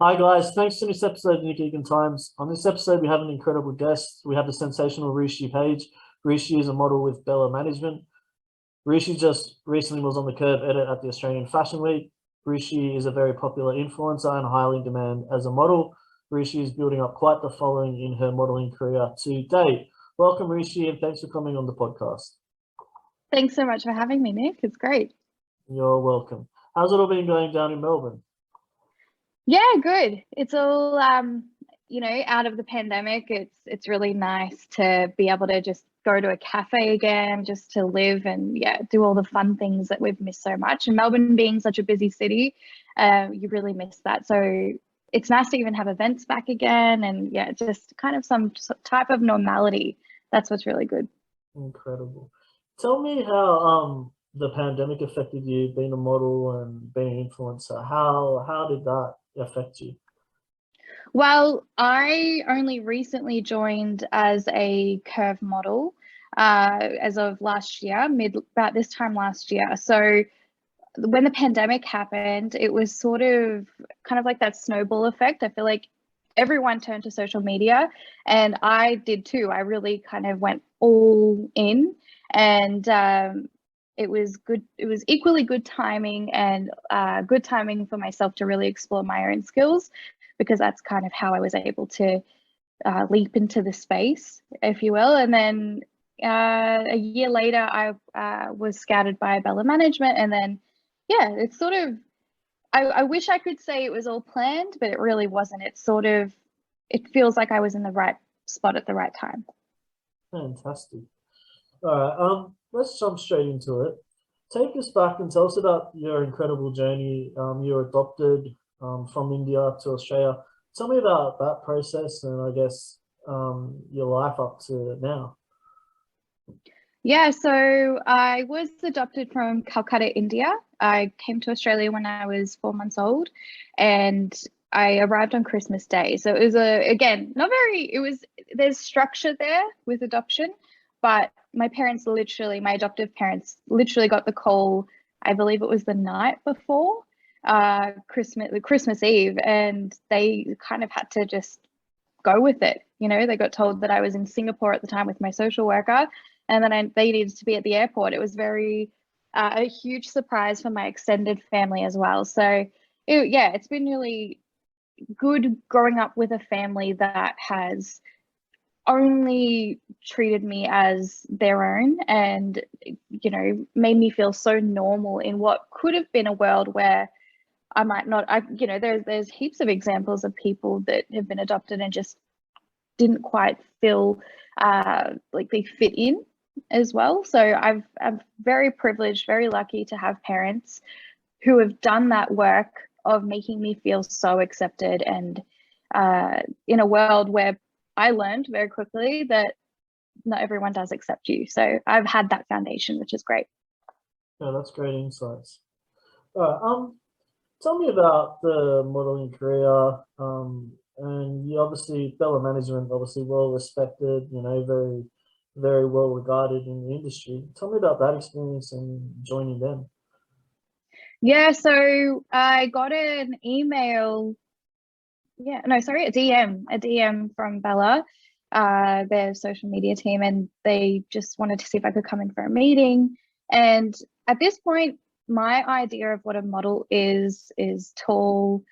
Hi guys, thanks for this episode of Nick Egan Times. On this episode, we have an incredible guest. We have the sensational Ruchi Page. Ruchi is a model with Bella Management. Ruchi just recently was on the Curve edit at the Australian Fashion Week. Ruchi is a very popular influencer and highly in demand as a model. Ruchi is building up quite the following in her modeling career to date. Welcome, Ruchi, and thanks for coming on the podcast. Thanks so much for having me, Nick. It's great. You're welcome. How's it all been going down in Melbourne? Yeah, good. It's all out of the pandemic. It's really nice to be able to just go to a cafe again, just to live and do all the fun things that we've missed so much. And Melbourne being such a busy city, you really miss that. So it's nice to even have events back again, and just kind of some type of normality. That's what's really good. Incredible. Tell me how the pandemic affected you being a model and being an influencer. How did that affect you? Well, I only recently joined as a curve model as of last year, about this time last year. So when the pandemic happened, it was sort of kind of like that snowball effect. I feel like everyone turned to social media, and I did too. I really kind of went all in, and it was good. It was equally good timing and good timing for myself to really explore my own skills, because that's kind of how I was able to leap into the space, if you will. And then a year later, I was scouted by Bella Management, and then it's sort of, I wish I could say it was all planned, but it really wasn't. It's sort of, it feels like I was in the right spot at the right time. Fantastic. All right, let's jump straight into it. Take us back and tell us about your incredible journey. You were adopted from India to Australia. Tell me about that process and I guess your life up to now. Yeah, so I was adopted from Calcutta, India. I came to Australia when I was 4 months old, and I arrived on Christmas Day. So it was again, not very, there's structure there with adoption, but my adoptive parents literally got the call, I believe it was the night before Christmas Eve, and they kind of had to just go with it. They got told that I was in Singapore at the time with my social worker, and then they needed to be at the airport. It was very a huge surprise for my extended family as well. So it's been really good growing up with a family that has only treated me as their own, and made me feel so normal in what could have been a world where I might not. There's heaps of examples of people that have been adopted and just didn't quite feel like they fit in as well. So I'm very privileged, very lucky to have parents who have done that work of making me feel so accepted, and in a world where I learned very quickly that not everyone does accept you. So I've had that foundation, which is great. Yeah, that's great insights. All right, tell me about the modeling career. And you obviously, Bella Management, obviously well respected, very, very well regarded in the industry. Tell me about that experience and joining them. Yeah, so I got an email. A DM from Bella, their social media team, and they just wanted to see if I could come in for a meeting. And at this point, my idea of what a model is tall,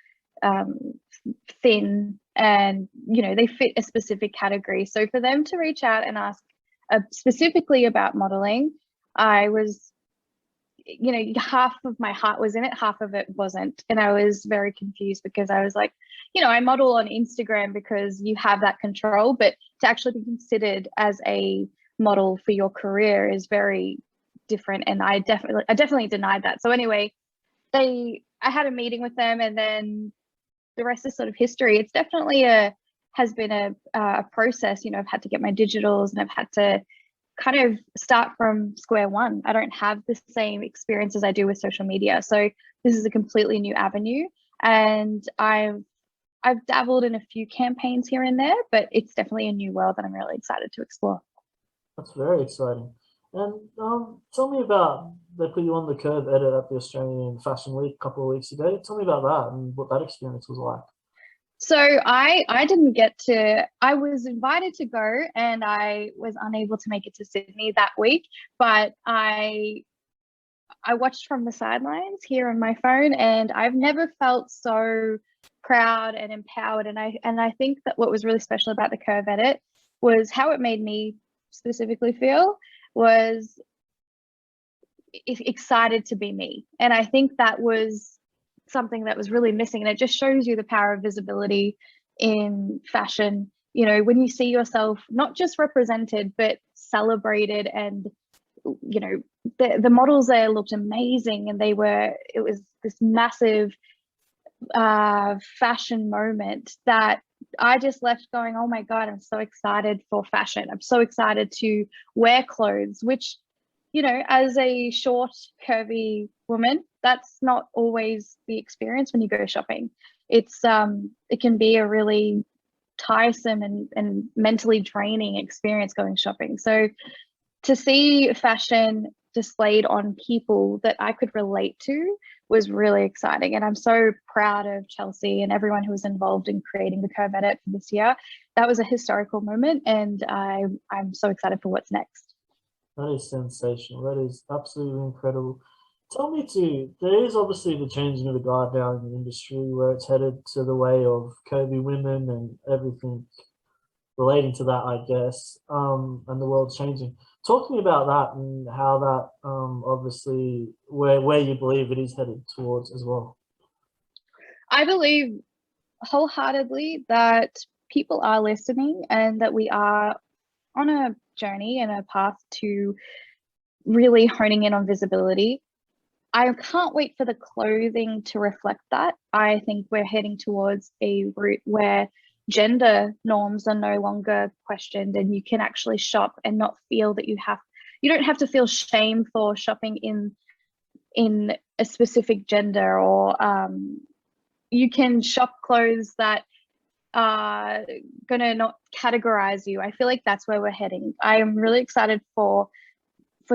thin, and they fit a specific category. So for them to reach out and ask specifically about modeling, I was, half of my heart was in it, half of it wasn't. And I was very confused, because I was like, I model on Instagram because you have that control, but to actually be considered as a model for your career is very different. And I definitely denied that. So anyway, I had a meeting with them, and then the rest is sort of history. It's definitely has been a process. I've had to get my digitals, and I've had to kind of start from square one. I don't have the same experience as I do with social media. So this is a completely new avenue, and I've dabbled in a few campaigns here and there, but it's definitely a new world that I'm really excited to explore. That's very exciting. And tell me about, they put you on the Curve edit at the Australian Fashion Week a couple of weeks ago. Tell me about that and what that experience was like. So I didn't get to, I was invited to go and I was unable to make it to Sydney that week, but I watched from the sidelines here on my phone, and I've never felt so proud and empowered. And I think that what was really special about the curve edit was how it made me specifically feel was excited to be me. And I think that was something that was really missing. And it just shows you the power of visibility in fashion. You know, when you see yourself not just represented, but celebrated, and, you know, the models there looked amazing, and it was this massive fashion moment that I just left going, oh my God, I'm so excited for fashion. I'm so excited to wear clothes, which, you know, as a short, curvy woman, that's not always the experience when you go shopping. It's it can be a really tiresome and mentally draining experience going shopping. So to see fashion displayed on people that I could relate to was really exciting. And I'm so proud of Chelsea and everyone who was involved in creating the curve edit for this year. That was a historical moment, and I'm so excited for what's next. That is sensational. That is absolutely incredible. Tell me too, there is obviously the changing of the guard now in the industry where it's headed to the way of curvy women and everything relating to that, I guess, and the world's changing. Talk to me about that and how that obviously where you believe it is headed towards as well. I believe wholeheartedly that people are listening, and that we are on a journey and a path to really honing in on visibility. I can't wait for the clothing to reflect that. I think we're heading towards a route where gender norms are no longer questioned, and you can actually shop and not feel that you don't have to feel shame for shopping in a specific gender, or you can shop clothes that are gonna not categorize you. I feel like that's where we're heading. I am really excited for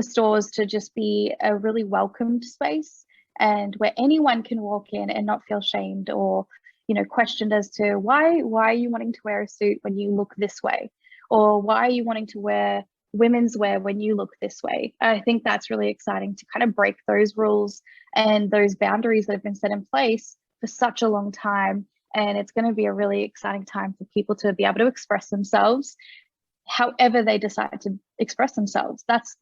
stores to just be a really welcomed space, and where anyone can walk in and not feel shamed or, you know, questioned as to why are you wanting to wear a suit when you look this way, or why are you wanting to wear women's wear when you look this way. I think that's really exciting to kind of break those rules and those boundaries that have been set in place for such a long time. And it's going to be a really exciting time for people to be able to express themselves however they decide to express themselves. That's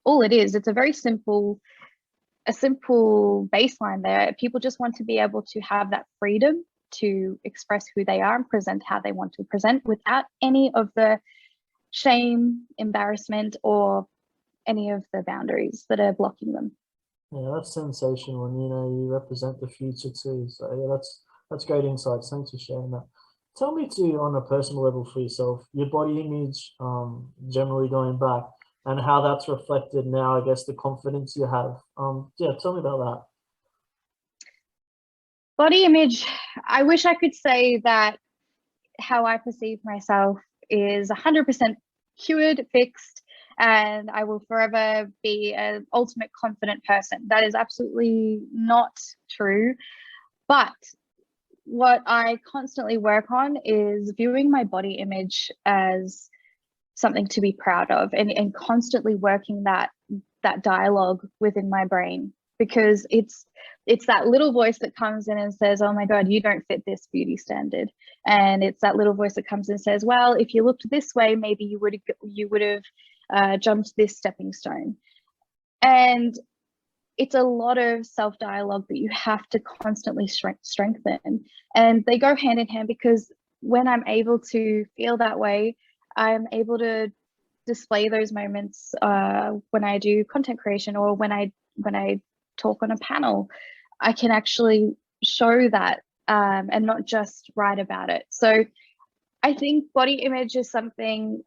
all it is. It's a very simple baseline there. People just want to be able to have that freedom to express who they are and present how they want to present without any of the shame, embarrassment, or any of the boundaries that are blocking them. Yeah, that's sensational, and you know, you represent the future too. So yeah, that's great insights. Thanks for sharing that. Tell me too, on a personal level for yourself, your body image, generally going back, and how that's reflected now, I guess, the confidence you have. Yeah, tell me about that. Body image, I wish I could say that how I perceive myself is 100% cured, fixed, and I will forever be an ultimate confident person. That is absolutely not true. But what I constantly work on is viewing my body image as something to be proud of, and constantly working that dialogue within my brain, because it's that little voice that comes in and says, oh my God, you don't fit this beauty standard. And it's that little voice that comes in and says, well, if you looked this way, maybe you would have jumped this stepping stone. And it's a lot of self-dialogue that you have to constantly strengthen. And they go hand in hand, because when I'm able to feel that way, I'm able to display those moments when I do content creation, or when I talk on a panel. I can actually show that and not just write about it. So I think body image is something,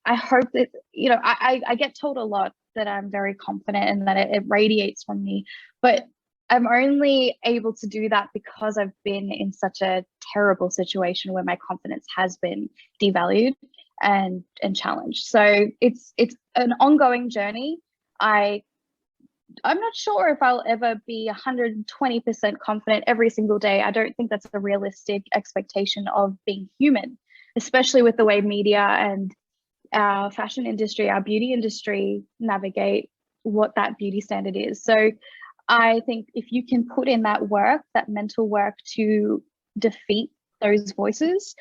I hope that, you know, I get told a lot that I'm very confident and that it radiates from me, but I'm only able to do that because I've been in such a terrible situation where my confidence has been devalued and challenged. So it's an ongoing journey. I I'm not sure if I'll ever be 120% confident every single day. I don't think that's a realistic expectation of being human, especially with the way media and our fashion industry, our beauty industry navigate what that beauty standard is. So I think if you can put in that work, that mental work to defeat those voices,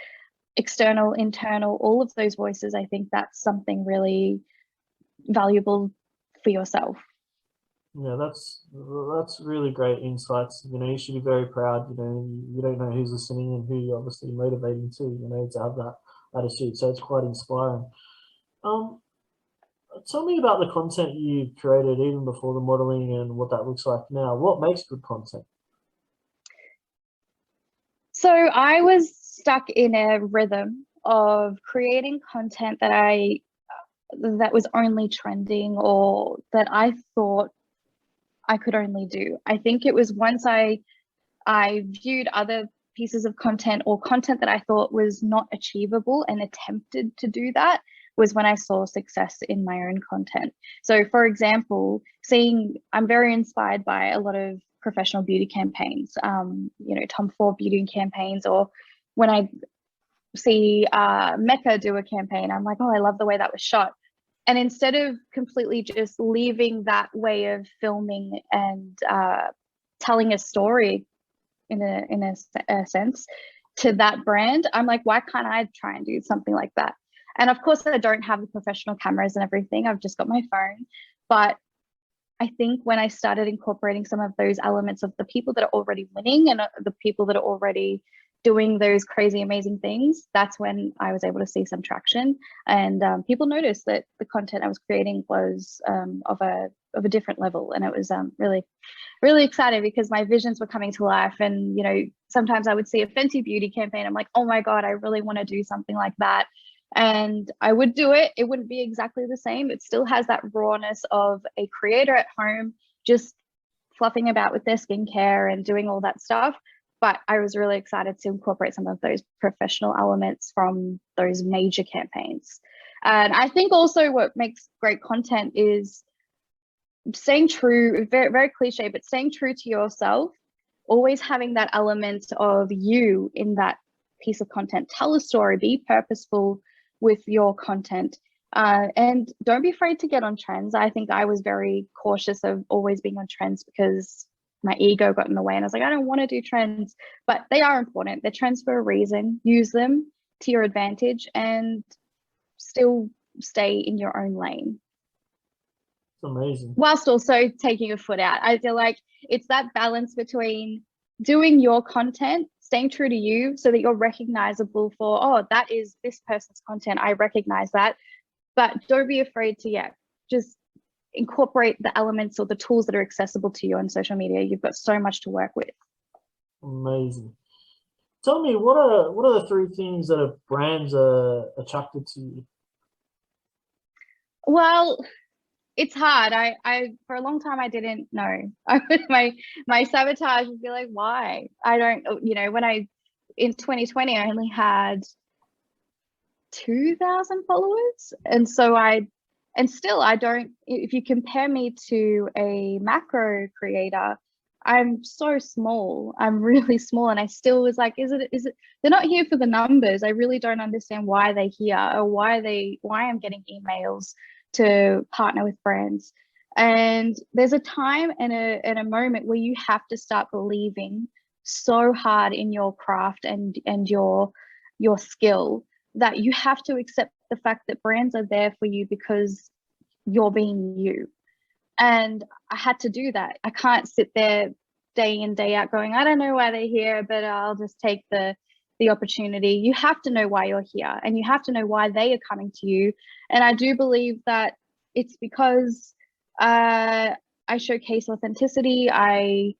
external, internal, all of those voices, I think that's something really valuable for yourself. Yeah, that's really great insights. You know, you should be very proud. You know, you don't know who's listening and who you're obviously motivating to. You know, to have that attitude. So it's quite inspiring. Um, Tell me about the content you created even before the modeling and what that looks like now. What makes good content? So I was stuck in a rhythm of creating content that was only trending or that I thought I could only do. I think it was once I viewed other pieces of content or content that I thought was not achievable and attempted to do that was when I saw success in my own content. So for example, I'm very inspired by a lot of professional beauty campaigns, you know, Tom Ford beauty campaigns, or when I see Mecca do a campaign, I'm like, oh, I love the way that was shot. And instead of completely just leaving that way of filming and telling a story in a sense to that brand, I'm like, why can't I try and do something like that? And of course, I don't have the professional cameras and everything. I've just got my phone. But I think when I started incorporating some of those elements of the people that are already winning and the people that are already doing those crazy, amazing things, that's when I was able to see some traction. And people noticed that the content I was creating was of a different level. And it was really, really exciting because my visions were coming to life. And, you know, sometimes I would see a Fenty Beauty campaign. I'm like, oh my God, I really want to do something like that. And I would do it. It wouldn't be exactly the same. It still has that rawness of a creator at home, just fluffing about with their skincare and doing all that stuff. But I was really excited to incorporate some of those professional elements from those major campaigns. And I think also what makes great content is staying true, very, very cliche, but staying true to yourself, always having that element of you in that piece of content. Tell a story, be purposeful with your content, and don't be afraid to get on trends. I think I was very cautious of always being on trends because my ego got in the way and I was like, I don't want to do trends, but they are important. They're trends for a reason. Use them to your advantage and still stay in your own lane. It's amazing. Whilst also taking a foot out. I feel like it's that balance between doing your content, staying true to you so that you're recognizable for, oh, that is this person's content. I recognize that. But don't be afraid to, just incorporate the elements or the tools that are accessible to you on social media. You've got so much to work with. Amazing. Tell me, what are the 3 things that brands are attracted to you? Well, it's hard. I for a long time I didn't know. My sabotage would be like, why? I don't, you know, in 2020 I only had 2,000 followers, and so still I don't, if you compare me to a macro creator, I'm so small. I'm really small, and I still was like, is it they're not here for the numbers. I really don't understand why they're here or why I'm getting emails to partner with brands. And there's a time and a moment where you have to start believing so hard in your craft and your skill that you have to accept the fact that brands are there for you because you're being you. And I had to do that. I can't sit there day in, day out going, I don't know why they're here, but I'll just take the opportunity. You have to know why you're here, and you have to know why they are coming to you. And I do believe that it's because I showcase authenticity. I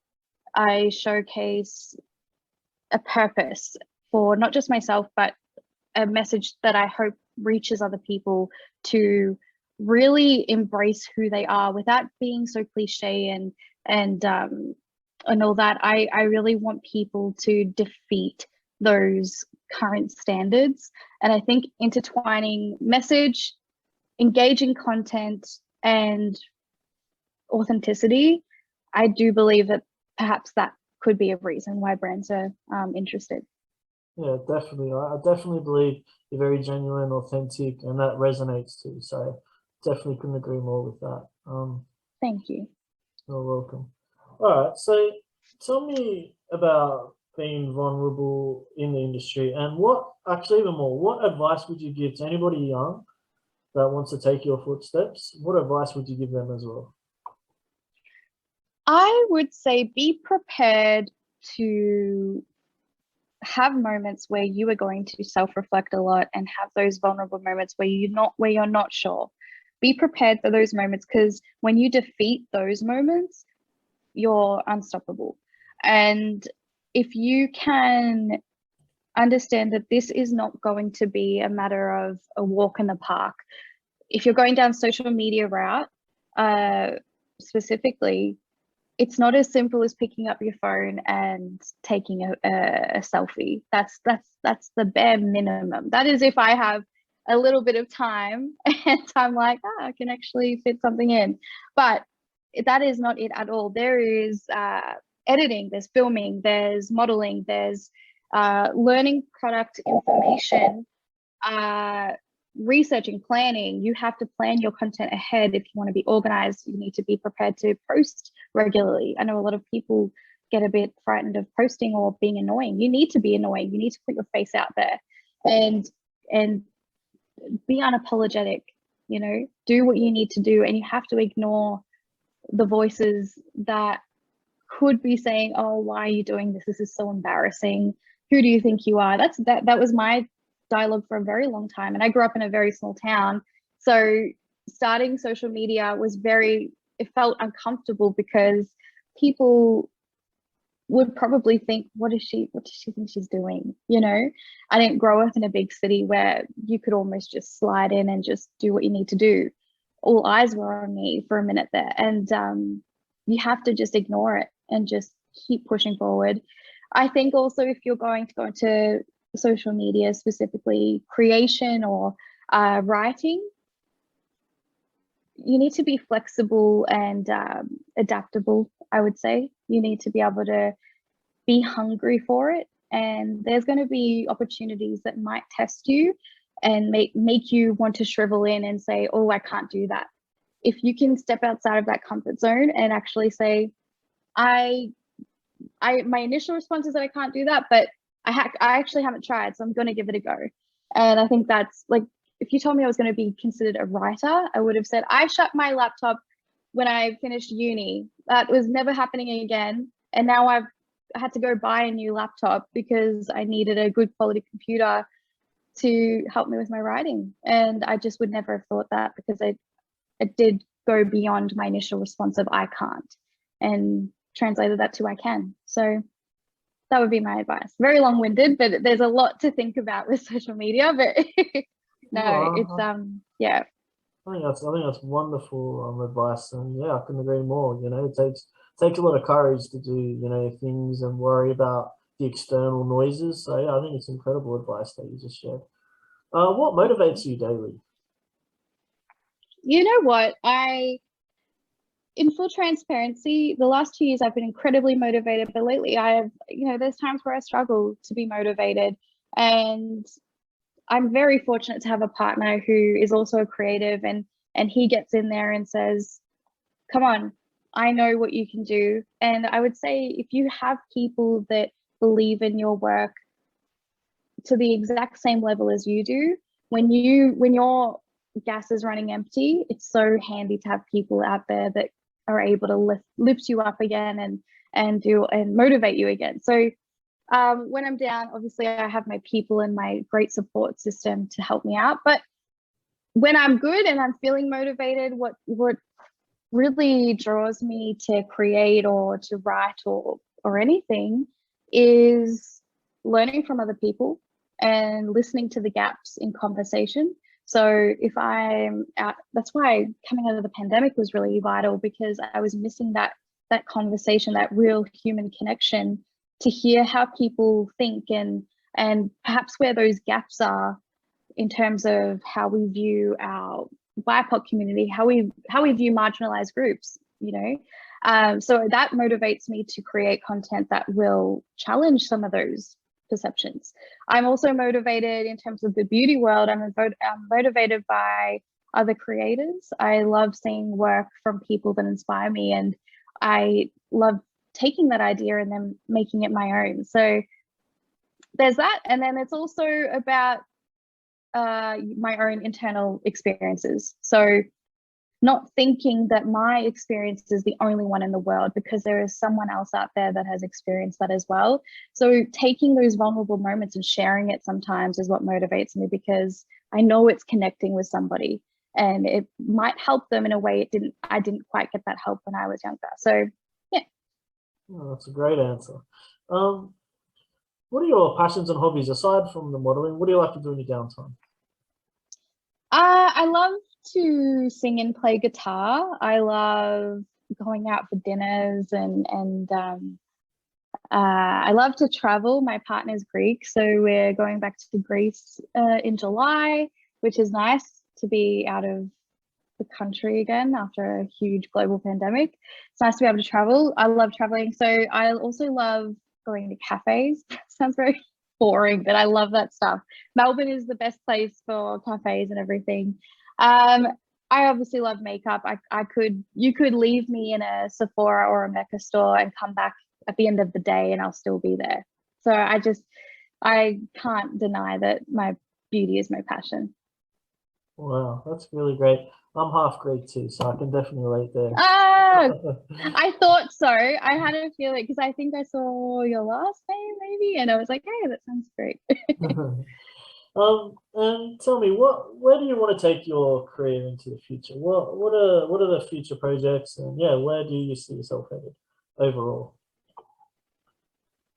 showcase a purpose for not just myself, but a message that I hope reaches other people to really embrace who they are without being so cliche and all that. I really want people to defeat those current standards. And I think intertwining message, engaging content, and authenticity, I do believe that perhaps that could be a reason why brands are interested. Yeah, definitely. I definitely believe you're very genuine, authentic, and that resonates too. So definitely couldn't agree more with that. Thank you. You're welcome. All right. So tell me about being vulnerable in the industry, and what, actually even more, what advice would you give to anybody young that wants to take your footsteps? What advice would you give them as well? I would say be prepared to have moments where you are going to self-reflect a lot and have those vulnerable moments where you're not sure. Be prepared for those moments, because when you defeat those moments, you're unstoppable. And if you can understand that this is not going to be a matter of a walk in the park, if you're going down social media route, specifically, it's not as simple as picking up your phone and taking a selfie. That's the bare minimum. That is if I have a little bit of time and I'm like, I can actually fit something in. But that is not it at all. There is editing, there's filming, there's modeling, there's learning product information, researching, planning. You have to plan your content ahead. If you want to be organized, you need to be prepared to post regularly. I know a lot of people get a bit frightened of posting or being annoying. You need to be annoying. You need to put your face out there and be unapologetic, do what you need to do. And you have to ignore the voices that could be saying, oh, why are you doing this? This is so embarrassing. Who do you think you are? That was my dialogue for a very long time. And I grew up in a very small town. So starting social media it felt uncomfortable because people would probably think, what does she think she's doing? I didn't grow up in a big city where you could almost just slide in and just do what you need to do. All eyes were on me for a minute there. And you have to just ignore it and just keep pushing forward. I think also, if you're going to go into social media, specifically creation or writing, you need to be flexible and adaptable. I would say you need to be able to be hungry for it, and there's going to be opportunities that might test you and make you want to shrivel in and say, oh, I can't do that. If you can step outside of that comfort zone and actually say, my initial response is that I can't do that, but I actually haven't tried, so I'm going to give it a go. And I think that's like, if you told me I was going to be considered a writer, I would have said, I shut my laptop when I finished uni. That was never happening again. And now I've had to go buy a new laptop because I needed a good quality computer to help me with my writing. And I just would never have thought that, because it did go beyond my initial response of I can't, and translated that to I can. So that would be my advice. Very long-winded, but there's a lot to think about with social media. But no, it's yeah. I think that's wonderful advice, and yeah, I couldn't agree more. It takes a lot of courage to do things and worry about the external noises. So yeah, I think it's incredible advice that you just shared. What motivates you daily? You know what? In full transparency, the last 2 years I've been incredibly motivated, but lately I have, there's times where I struggle to be motivated. And I'm very fortunate to have a partner who is also a creative, and he gets in there and says, come on, I know what you can do. And I would say, if you have people that believe in your work to the exact same level as you do, when your gas is running empty, it's so handy to have people out there that are able to lift you up again and motivate you again. So when I'm down, obviously I have my people and my great support system to help me out. But when I'm good and I'm feeling motivated, what really draws me to create or to write or anything is learning from other people and listening to the gaps in conversation. So if I'm out, that's why coming out of the pandemic was really vital, because I was missing that conversation, that real human connection, to hear how people think and perhaps where those gaps are in terms of how we view our BIPOC community, how we view marginalized groups. you know. So that motivates me to create content that will challenge some of those perceptions. I'm also motivated in terms of the beauty world. I'm motivated by other creators. I love seeing work from people that inspire me, and I love taking that idea and then making it my own. So there's that. And then it's also about my own internal experiences. So not thinking that my experience is the only one in the world, because there is someone else out there that has experienced that as well. So taking those vulnerable moments and sharing it sometimes is what motivates me, because I know it's connecting with somebody and it might help them in a way I didn't quite get that help when I was younger. So yeah. Oh, that's a great answer. What are your passions and hobbies aside from the modeling? What do you like to do in your downtime? I love to sing and play guitar. I love going out for dinners, and I love to travel. My partner's Greek, so we're going back to Greece in July, which is nice to be out of the country again after a huge global pandemic. It's nice to be able to travel. I love traveling. So I also love going to cafes. Sounds very boring, but I love that stuff. Melbourne is the best place for cafes and everything. I obviously love makeup. You could leave me in a Sephora or a Mecca store and come back at the end of the day and I'll still be there. So I can't deny that my beauty is my passion. Wow, that's really great. I'm half Greek too, so I can definitely relate there. I thought so. I had a feeling because I think I saw your last name maybe, and I was like, hey, that sounds great. And tell me, where do you want to take your career into the future? What are the future projects, and yeah, where do you see yourself headed overall?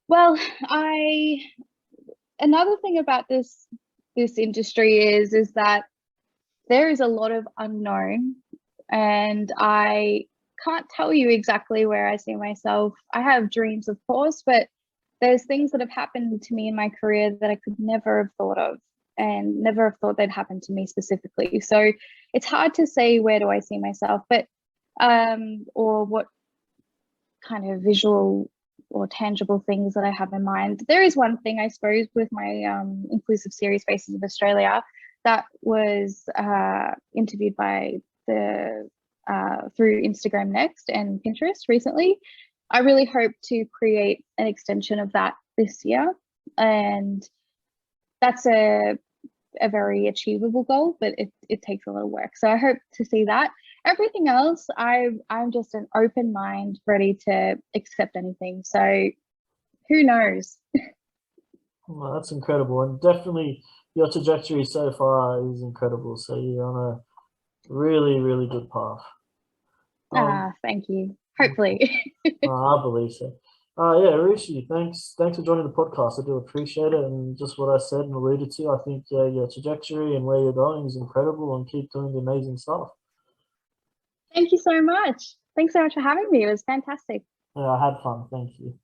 Well, another thing about this industry is that there is a lot of unknown, and I can't tell you exactly where I see myself. I have dreams, of course, but there's things that have happened to me in my career that I could never have thought of, and never have thought they'd happen to me specifically. So it's hard to say where do I see myself, but or what kind of visual or tangible things that I have in mind. There is one thing, I suppose, with my inclusive series Faces of Australia that was interviewed by the through Instagram Next and Pinterest recently. I really hope to create an extension of that this year, and that's a very achievable goal, but it takes a lot of work. So I hope to see that. Everything else, I'm just an open mind, ready to accept anything. So who knows? Well, that's incredible, and definitely your trajectory so far is incredible. So you're on a really, really good path. Thank you. Hopefully. I believe so. Yeah, Ruchi, thanks for joining the podcast. I do appreciate it, and just what I said and alluded to, I think your trajectory and where you're going is incredible, and keep doing the amazing stuff. Thank you so much. Thanks so much for having me. It was fantastic. Yeah, I had fun. Thank you.